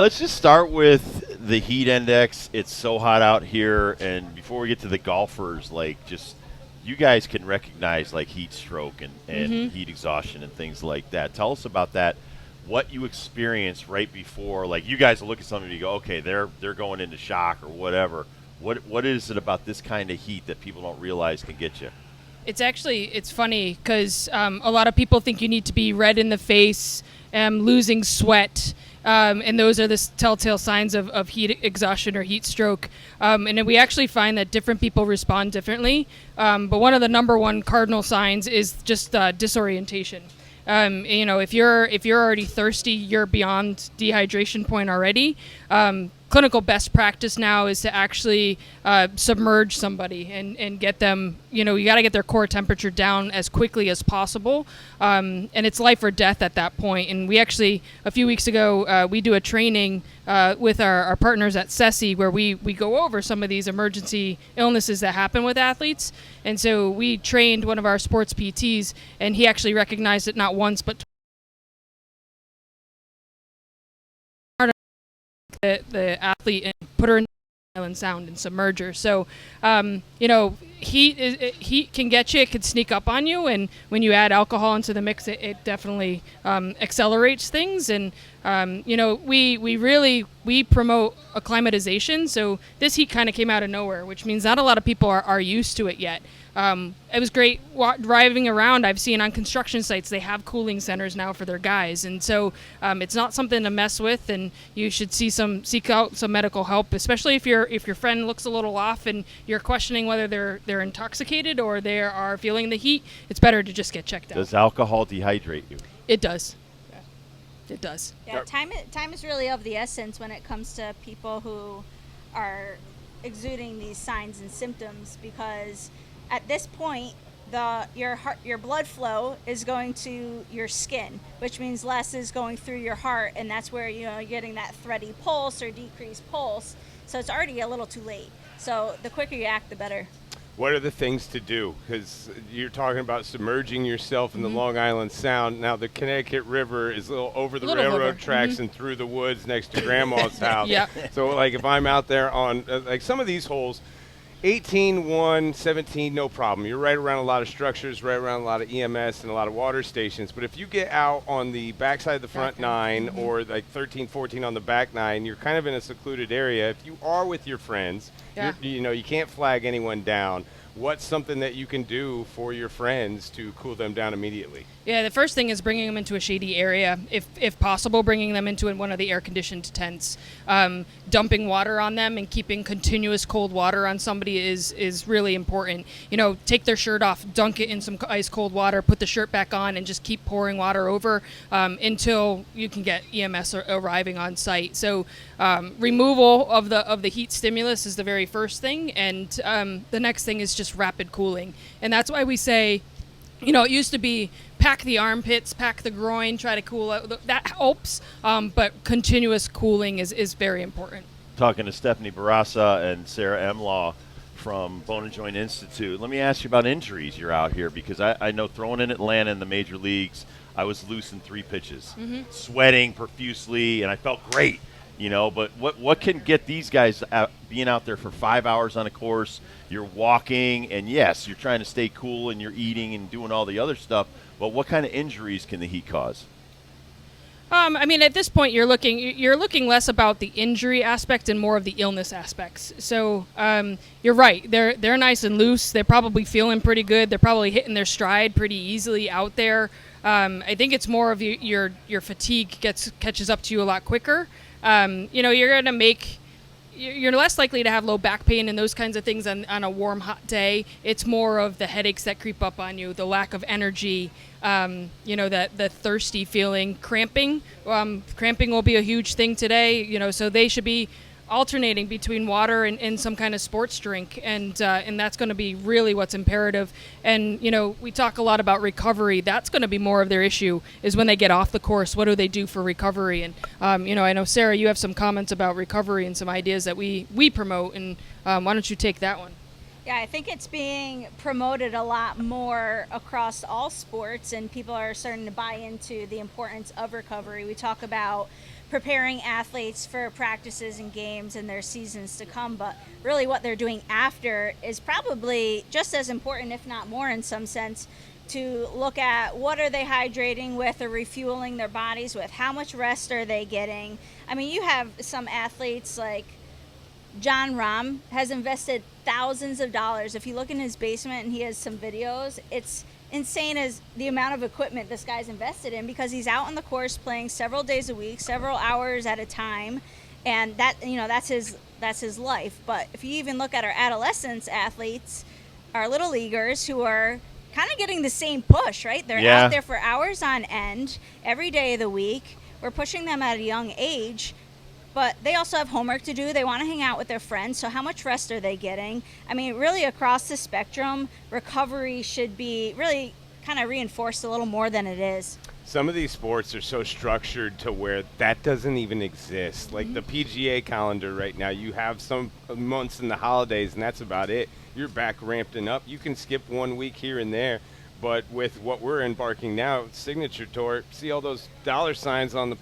Let's just start with the heat index. It's so hot out here, and before we get to the golfers, like just you guys can recognize like heat stroke and heat exhaustion and things like that. Tell us about that. What you experience right before, like you guys will look at something and you go, okay, they're going into shock or whatever. What is it about this kind of heat that people don't realize can get you? It's funny because a lot of people think you need to be red in the face, losing sweat, and those are the telltale signs of heat exhaustion or heat stroke. And then we actually find that different people respond differently. But one of the number one cardinal signs is just disorientation. If you're already thirsty, you're beyond dehydration point already. Clinical best practice now is to actually submerge somebody and get them, you got to get their core temperature down as quickly as possible. And it's life or death at that point. And we actually, a few weeks ago, we do a training with our partners at SESI where we go over some of these emergency illnesses that happen with athletes. And so we trained one of our sports PTs, and he actually recognized it not once, but the athlete and put her in island sound and submerge her. So, heat can get you. It can sneak up on you, and when you add alcohol into the mix, it definitely accelerates things. And we promote acclimatization. So this heat kind of came out of nowhere, which means not a lot of people are used to it yet. It was great driving around. I've seen on construction sites they have cooling centers now for their guys, and so it's not something to mess with. And you should seek out some medical help, especially if your friend looks a little off and you're questioning whether they're intoxicated or they are feeling the heat. It's better to just get checked out. Does alcohol dehydrate you? It does. It does. Yeah, time is really of the essence when it comes to people who are exuding these signs and symptoms, because at this point your blood flow is going to your skin, which means less is going through your heart, and that's where you're getting that thready pulse or decreased pulse. So it's already a little too late. So the quicker you act, the better. What are the things to do? Because you're talking about submerging yourself in the Long Island Sound. Now, the Connecticut River is a little over the railroad tracks and through the woods next to Grandma's house. Yeah. So, like, if I'm out there on, like, some of these holes, 18, 1, 17, no problem. You're right around a lot of structures, right around a lot of EMS and a lot of water stations. But if you get out on the backside of the front nine or like 13, 14 on the back nine, you're kind of in a secluded area. If you are with your friends, you can't flag anyone down. What's something that you can do for your friends to cool them down immediately? Yeah, the first thing is bringing them into a shady area. If possible, bringing them into one of the air-conditioned tents. Dumping water on them and keeping continuous cold water on somebody is really important. Take their shirt off, dunk it in some ice cold water, put the shirt back on, and just keep pouring water over until you can get EMS arriving on site. So removal of the heat stimulus is the very first thing, and the next thing is just rapid cooling. And that's why we say, it used to be pack the armpits, pack the groin, try to cool out. That helps, but continuous cooling is very important. Talking to Stefanie Bourassa and Sarah Emlaw from Bone and Joint Institute. Let me ask you about injuries. You're out here because I know throwing in Atlanta in the major leagues, I was loose in 3 pitches, sweating profusely, and I felt great. But what can get these guys out, being out there for 5 hours on a course? You're walking, and yes, you're trying to stay cool, and you're eating and doing all the other stuff. But what kind of injuries can the heat cause? At this point, you're looking less about the injury aspect and more of the illness aspects. So you're right; they're nice and loose. They're probably feeling pretty good. They're probably hitting their stride pretty easily out there. I think it's more of your fatigue catches up to you a lot quicker. You're less likely to have low back pain and those kinds of things on a warm, hot day. It's more of the headaches that creep up on you, the lack of energy, the thirsty feeling, cramping. Cramping will be a huge thing today, so they should be alternating between water and some kind of sports drink, and that's going to be really what's imperative. And we talk a lot about recovery. That's going to be more of their issue, is when they get off the course, what do they do for recovery? And I know, Sarah, you have some comments about recovery and some ideas that we promote, and why don't you take that one? Yeah, I think it's being promoted a lot more across all sports, and people are starting to buy into the importance of recovery. We talk about preparing athletes for practices and games and their seasons to come, but really what they're doing after is probably just as important, if not more in some sense, to look at what are they hydrating with or refueling their bodies with, how much rest are they getting. I mean, you have some athletes like John Rahm has invested thousands of dollars. If you look in his basement and he has some videos, it's insane as the amount of equipment this guy's invested in, because he's out on the course playing several days a week, several hours at a time, and that, you know, that's his life. But if you even look at our adolescents athletes, our little leaguers who are kind of getting the same push, right? They're out there for hours on end every day of the week. We're pushing them at a young age, but they also have homework to do. They want to hang out with their friends. So how much rest are they getting? I mean, really across the spectrum, recovery should be really kind of reinforced a little more than it is. Some of these sports are so structured to where that doesn't even exist. Like the PGA calendar right now, you have some months in the holidays, and that's about it. You're back ramping up. You can skip 1 week here and there. But with what we're embarking now, Signature Tour, see all those dollar signs on the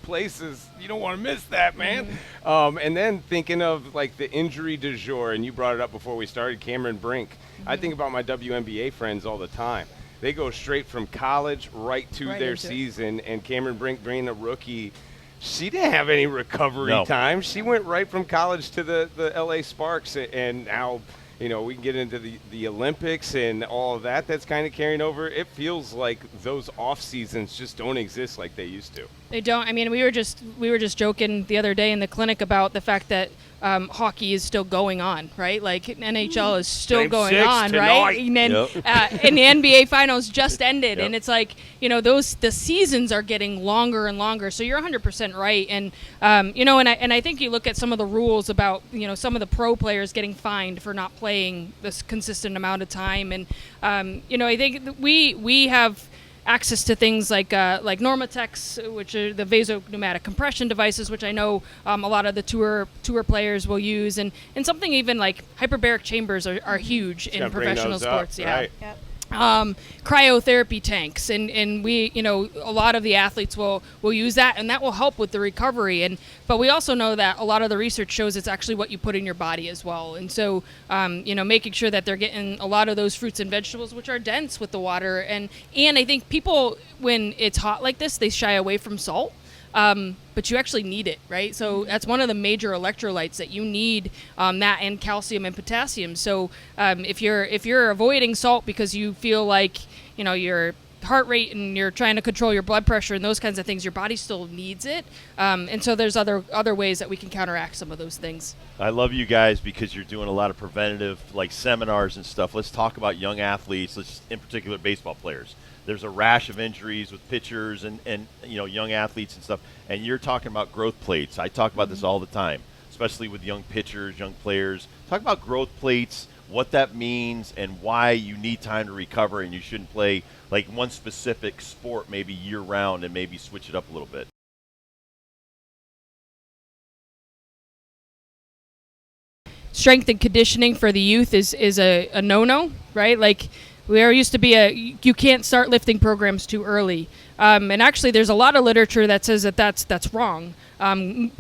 places, you don't want to miss that, man. And then thinking of like the injury du jour, and you brought it up before we started, Cameron Brink. I think about my WNBA friends all the time. They go straight from college right to their season, and Cameron Brink being a rookie, she didn't have any recovery time. She went right from college to the LA Sparks, and now, you know, we can get into the Olympics and all of that that's kind of carrying over. It feels like those off seasons just don't exist like they used to. They don't. I mean, we were just joking the other day in the clinic about the fact that hockey is still going on, right? Like NHL is still going on, tonight. right? And then and the NBA finals just ended, and it's like, you know, the seasons are getting longer and longer. So you're 100% right, and you know, and I think you look at some of the rules about, you know, some of the pro players getting fined for not playing this consistent amount of time, and you know, I think we have access to things like Normatex, which are the vasopneumatic compression devices, which I know a lot of the tour players will use, and something even like hyperbaric chambers are huge in professional sports. Right. Yep. Cryotherapy tanks, and we, you know, a lot of the athletes will use that, and that will help with the recovery. But we also know that a lot of the research shows it's actually what you put in your body as well. And so, you know, making sure that they're getting a lot of those fruits and vegetables, which are dense with the water. And I think people, when it's hot like this, they shy away from salt. But you actually need it, right? So that's one of the major electrolytes that you need, that and calcium and potassium. So if you're avoiding salt because you feel like, you know, your heart rate and you're trying to control your blood pressure and those kinds of things, your body still needs it. And so there's other ways that we can counteract some of those things. I love you guys because you're doing a lot of preventative, like, seminars and stuff. Let's talk about young athletes, in particular baseball players. There's a rash of injuries with pitchers and you know, young athletes and stuff. And you're talking about growth plates. I talk about this all the time, especially with young pitchers, young players. Talk about growth plates, what that means, and why you need time to recover, and you shouldn't play like one specific sport maybe year round, and maybe switch it up a little bit. Strength and conditioning for the youth is a no-no, right? Like, there used to be you can't start lifting programs too early. And actually there's a lot of literature that says that's wrong.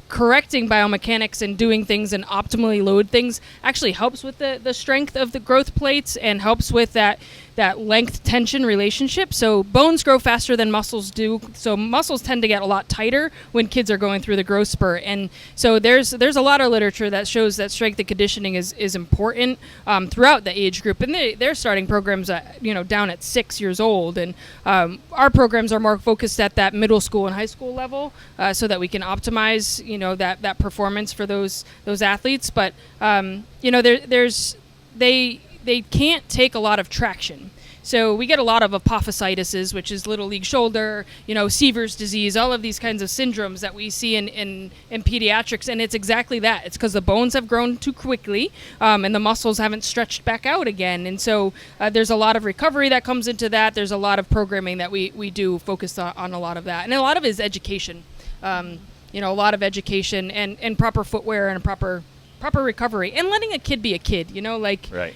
Correcting biomechanics and doing things and optimally load things actually helps with the strength of the growth plates and helps with that length tension relationship. So bones grow faster than muscles do. So muscles tend to get a lot tighter when kids are going through the growth spurt. And so there's a lot of literature that shows that strength and conditioning is important throughout the age group. And they're starting programs down at 6 years old. And our programs are more focused at that middle school and high school level, so that we can optimize, you know, that performance for those athletes. But you know, they can't take a lot of traction. So we get a lot of apophysitis, which is little league shoulder, you know, Sever's disease, all of these kinds of syndromes that we see in pediatrics. And it's exactly that. It's because the bones have grown too quickly, and the muscles haven't stretched back out again. And so there's a lot of recovery that comes into that. There's a lot of programming that we do focus on a lot of that. And a lot of it is education. You know, a lot of education and proper footwear and proper proper recovery, and letting a kid be a kid. Right.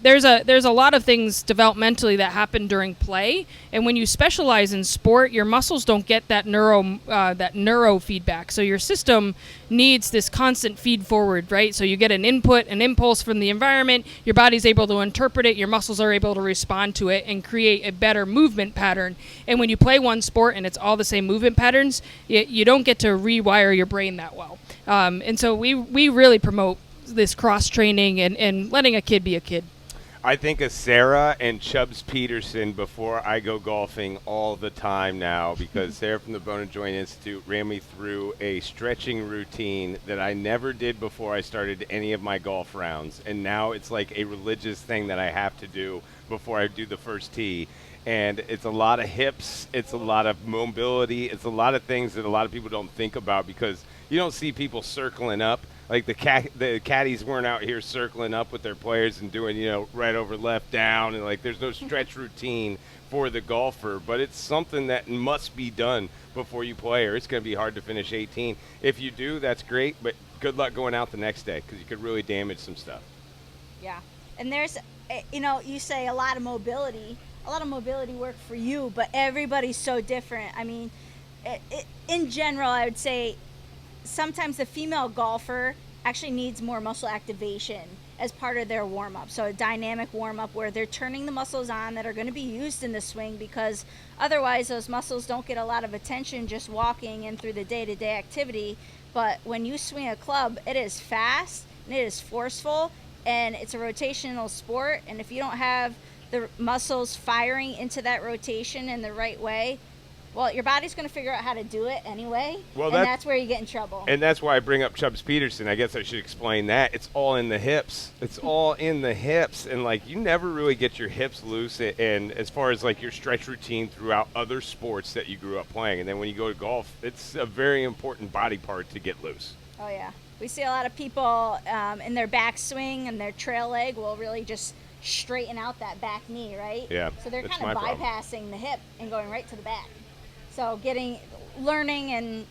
There's a lot of things developmentally that happen during play, and when you specialize in sport, your muscles don't get that neuro feedback. So your system needs this constant feed forward, right? So you get an input, an impulse from the environment, your body's able to interpret it, your muscles are able to respond to it and create a better movement pattern. And when you play one sport and it's all the same movement patterns, you don't get to rewire your brain that well. And so we really promote this cross training and letting a kid be a kid. I think of Sarah and Chubbs Peterson before I go golfing all the time now, because Sarah from the Bone and Joint Institute ran me through a stretching routine that I never did before I started any of my golf rounds. And now it's like a religious thing that I have to do before I do the first tee. And it's a lot of hips, it's a lot of mobility, it's a lot of things that a lot of people don't think about, because you don't see people circling up. Like the caddies weren't out here circling up with their players and doing, right over left down, and like there's no stretch routine for the golfer, but it's something that must be done before you play, or it's going to be hard to finish 18. If you do, that's great, but good luck going out the next day, because you could really damage some stuff. Yeah, and there's, you say a lot of mobility work for you, but everybody's so different. I mean, in general, I would say sometimes the female golfer actually needs more muscle activation as part of their warm-up. So a dynamic warm-up where they're turning the muscles on that are going to be used in the swing, because otherwise those muscles don't get a lot of attention just walking in through the day-to-day activity. But when you swing a club, it is fast and it is forceful, and it's a rotational sport. And if you don't have the muscles firing into that rotation in the right way, well, your body's going to figure out how to do it anyway, and that's where you get in trouble. And that's why I bring up Chubbs Peterson. I guess I should explain that. It's all in the hips. It's all in the hips. And, you never really get your hips loose, and as far as, your stretch routine throughout other sports that you grew up playing. And then when you go to golf, it's a very important body part to get loose. Oh, yeah. We see a lot of people in their backswing and their trail leg will really just straighten out that back knee, right? Yeah, so they're that's kind of bypassing problem. the hip and going right to the back. So learning and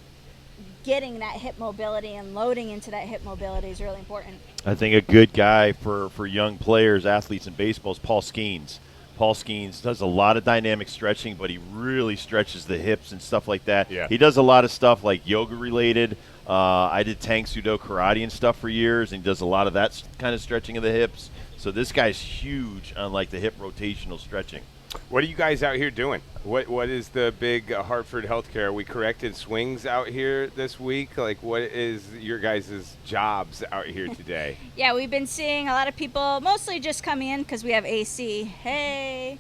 getting that hip mobility and loading into that hip mobility is really important. I think a good guy for young players, athletes in baseball is Paul Skeens. Paul Skeens does a lot of dynamic stretching, but he really stretches the hips and stuff like that. Yeah. He does a lot of stuff like yoga related. I did Tang Sudo karate and stuff for years, and he does a lot of that kind of stretching of the hips. So this guy's huge on the hip rotational stretching. What are you guys out here doing? What is the big Hartford healthcare? Are we corrected swings out here this week? What is your guys' jobs out here today? Yeah, we've been seeing a lot of people mostly just coming in because we have AC. Hey.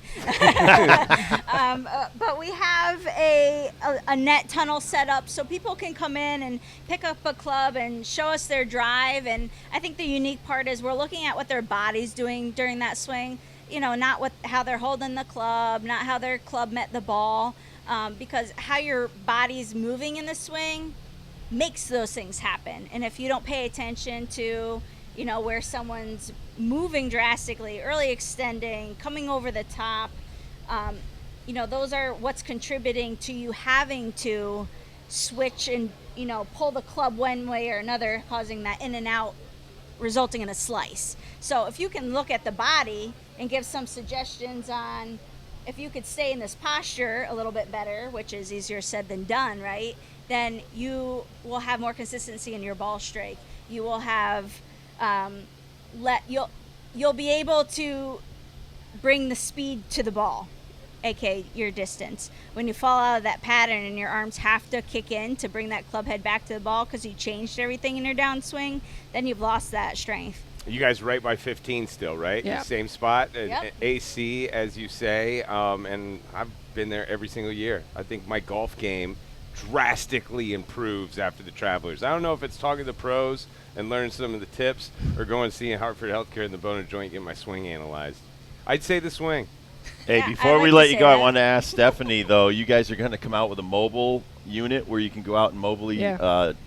But we have a net tunnel set up so people can come in and pick up a club and show us their drive. And I think the unique part is we're looking at what their body's doing during that swing. Not how they're holding the club, not how their club met the ball, because how your body's moving in the swing makes those things happen. And if you don't pay attention to, where someone's moving drastically, early extending, coming over the top, those are what's contributing to you having to switch and, pull the club one way or another, causing that in and out, resulting in a slice. So if you can look at the body and give some suggestions on if you could stay in this posture a little bit better, which is easier said than done, right? Then you will have more consistency in your ball strike. You will have you'll be able to bring the speed to the ball, aka your distance. When you fall out of that pattern and your arms have to kick in to bring that club head back to the ball because you changed everything in your downswing, then you've lost that strength. You guys right by 15 still, right? Yeah. Same spot, Yep. AC, as you say, and I've been there every single year. I think my golf game drastically improves after the Travelers. I don't know if it's talking to the pros and learning some of the tips or going to see Hartford Healthcare in the Bone and Joint get my swing analyzed. I'd say the swing. Hey, Yeah, before I'd we like let to you say go, I that. want to ask Stefanie, though, you guys are going to come out with a mobile unit where you can go out and mobily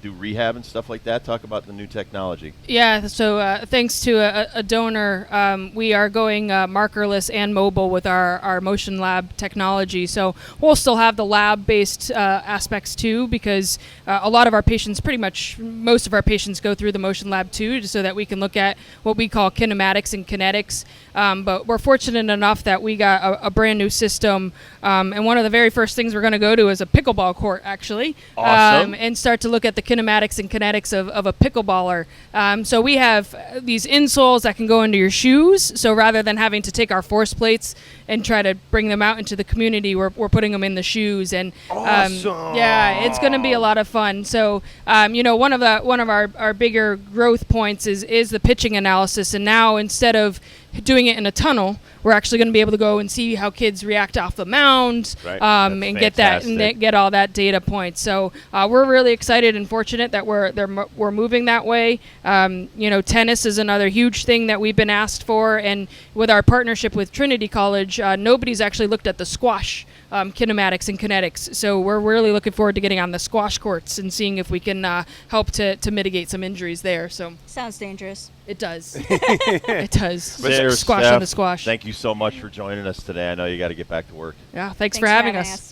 do rehab and stuff like that. Talk about the new technology. Yeah, so thanks to a donor, we are going markerless and mobile with our Motion Lab technology. So we'll still have the lab-based aspects too, because a lot of our patients, pretty much most of our patients, go through the Motion Lab too, so that we can look at what we call kinematics and kinetics. But we're fortunate enough that we got a brand new system, and one of the very first things we're going to go to is a pickleball court, actually. Awesome. And start to look at the kinematics and kinetics of a pickleballer. So we have these insoles that can go into your shoes. So rather than having to take our force plates and try to bring them out into the community, we're putting them in the shoes. And Awesome. yeah, it's going to be a lot of fun. So one of our bigger growth points is the pitching analysis. And now, instead of doing it in a tunnel, we're actually going to be able to go and see how kids react off the mound, Right. and That's get that fantastic. and get all that data points. So we're really excited and fortunate that we're moving that way. Tennis is another huge thing that we've been asked for, and with our partnership with Trinity College, nobody's actually looked at the squash kinematics and kinetics. So we're really looking forward to getting on the squash courts and seeing if we can help to mitigate some injuries there. So Sounds dangerous. it does. It does. Sarah, Squash Steph, on the squash. Thank you so much for joining us today. I know you got to get back to work. Yeah, thanks for having us.